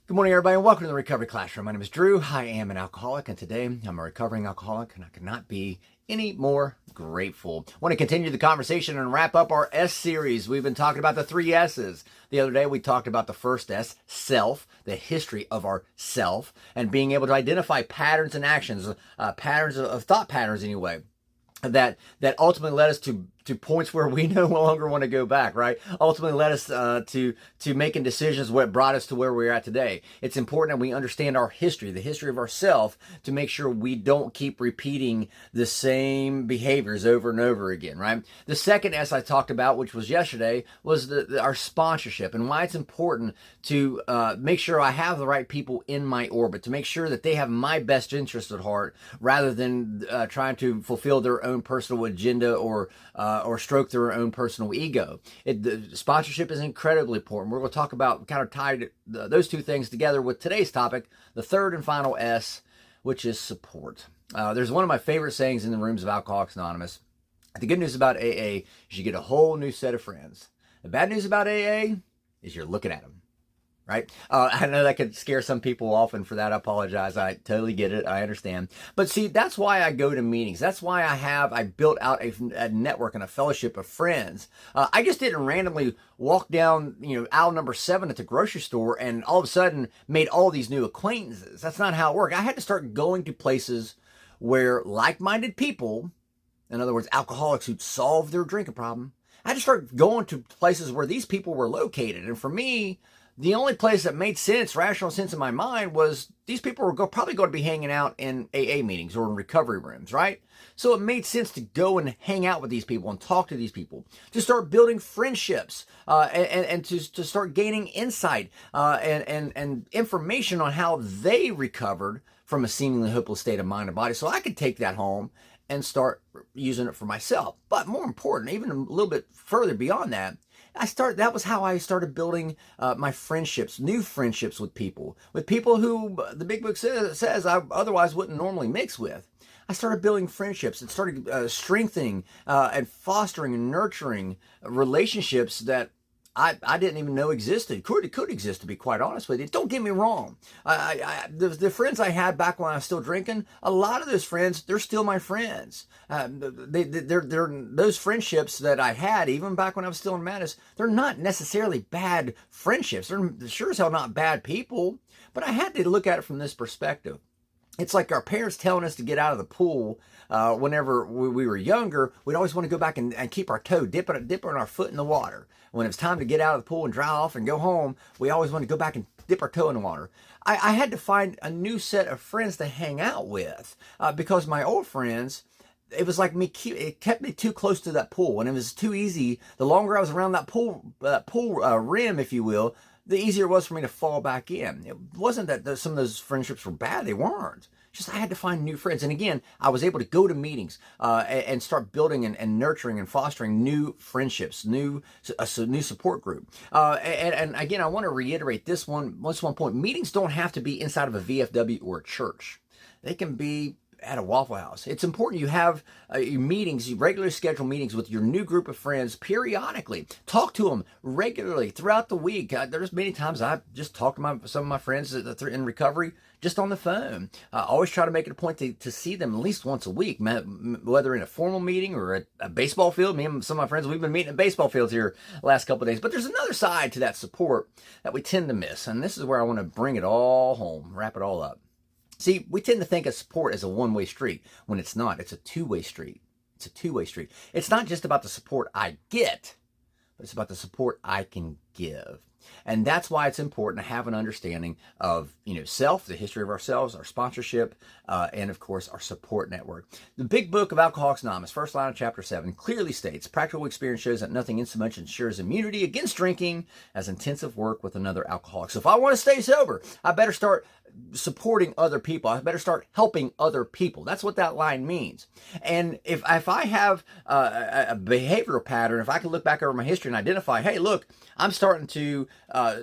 Good morning, everybody, and welcome to the Recovery Classroom. My name is Drew. I am an alcoholic, and today I'm a recovering alcoholic, and I could not be any more grateful. I want to continue the conversation and wrap up our S series. We've been talking about the three S's. The other day, we talked about the first S, self, the history of our self, and being able to identify patterns and actions, patterns of thought patterns anyway, that ultimately led us to points where we no longer want to go back, right? Ultimately led us to making decisions what brought us to where we're at today. It's important that we understand our history, the history of ourself, to make sure we don't keep repeating the same behaviors over and over again, right? The second S I talked about, which was yesterday, was our sponsorship, and why it's important to make sure I have the right people in my orbit, to make sure that they have my best interest at heart, rather than trying to fulfill their own personal agenda or stroke their own personal ego. The sponsorship is incredibly important. We're going to talk about, kind of tied those two things together with today's topic, the third and final S, which is support. There's one of my favorite sayings in the rooms of Alcoholics Anonymous. The good news about AA is you get a whole new set of friends. The bad news about AA is you're looking at them. Right? I know that could scare some people off, and for that I apologize. I totally get it. I understand. But see, that's why I go to meetings. That's why I built out a network and a fellowship of friends. I just didn't randomly walk down, aisle number 7 at the grocery store and all of a sudden made all these new acquaintances. That's not how it worked. I had to start going to places where like-minded people, in other words, alcoholics who'd solved their drinking problem, I had to start going to places where these people were located. And for me, the only place that made sense, rational sense in my mind, was these people were probably going to be hanging out in AA meetings or in recovery rooms, right? So it made sense to go and hang out with these people and talk to these people, to start building friendships, and to start gaining insight and information on how they recovered from a seemingly hopeless state of mind and body, so I could take that home and start using it for myself. But more important, even a little bit further beyond that, that was how I started building my friendships, new friendships with people who the Big Book says I otherwise wouldn't normally mix with. I started building friendships and started strengthening and fostering and nurturing relationships that I didn't even know existed. Could exist, to be quite honest with you. Don't get me wrong. The friends I had back when I was still drinking, a lot of those friends, they're still my friends. They're those friendships that I had, even back when I was still in madness, they're not necessarily bad friendships. They're sure as hell not bad people. But I had to look at it from this perspective. It's like our parents telling us to get out of the pool whenever we were younger. We'd always want to go back and keep our toe, dipping our foot in the water. When it was time to get out of the pool and dry off and go home, we always want to go back and dip our toe in the water. I had to find a new set of friends to hang out with because my old friends, it was like it kept me too close to that pool. And it was too easy. The longer I was around that pool rim, if you will, the easier it was for me to fall back in. It wasn't that some of those friendships were bad. They weren't. Just I had to find new friends. And again, I was able to go to meetings and start building and nurturing and fostering new friendships, new support group. And again, I want to reiterate this one point. Meetings don't have to be inside of a VFW or a church. They can be at a Waffle House. It's important you have meetings, you regularly schedule meetings with your new group of friends periodically. Talk to them regularly throughout the week. There's many times I've just talked to some of my friends that are in recovery just on the phone. I always try to make it a point to see them at least once a week, whether in a formal meeting or at a baseball field. Me and some of my friends, we've been meeting at baseball fields here the last couple of days. But there's another side to that support that we tend to miss. And this is where I want to bring it all home, wrap it all up. See, we tend to think of support as a one-way street when it's not. It's a two-way street. It's a two-way street. It's not just about the support I get, but it's about the support I can give. And that's why it's important to have an understanding of, self, the history of ourselves, our sponsorship, and of course, our support network. The Big Book of Alcoholics Anonymous, first line of chapter 7, clearly states, practical experience shows that nothing insomuch ensures immunity against drinking as intensive work with another alcoholic. So if I want to stay sober, I better start supporting other people. I better start helping other people. That's what that line means. And if I have a behavioral pattern, if I can look back over my history and identify, hey, look, I'm starting to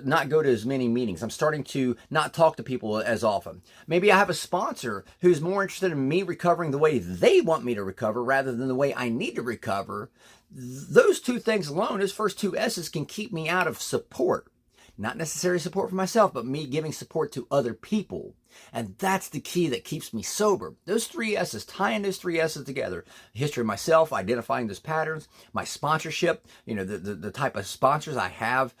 not go to as many meetings. I'm starting to not talk to people as often. Maybe I have a sponsor who's more interested in me recovering the way they want me to recover rather than the way I need to recover. Those two things alone, those first two S's, can keep me out of support. not necessarily support for myself, but me giving support to other people. And that's the key that keeps me sober. Those three S's, tying those three S's together, history of myself, identifying those patterns, my sponsorship, the type of sponsors I have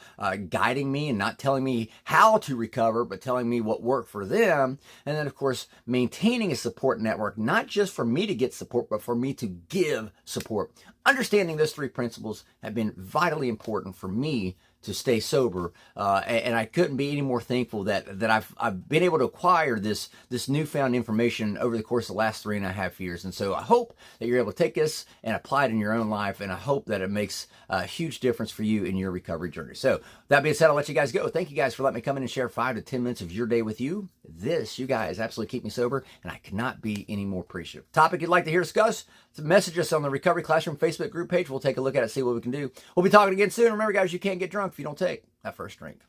guiding me and not telling me how to recover, but telling me what worked for them. And then, of course, maintaining a support network, not just for me to get support, but for me to give support. Understanding those three principles have been vitally important for me to stay sober, and I couldn't be any more thankful that I've been able to acquire this newfound information over the course of the last 3.5 years. And so I hope that you're able to take this and apply it in your own life, and I hope that it makes a huge difference for you in your recovery journey. So that being said, I'll let you guys go. Thank you guys for letting me come in and share 5 to 10 minutes of your day with you. You guys absolutely keep me sober, and I cannot be any more appreciative. Topic you'd like to hear discussed, message us on the Recovery Classroom Facebook group page. We'll take a look at it, see what we can do. We'll be talking again soon. Remember, guys, you can't get drunk if you don't take that first drink.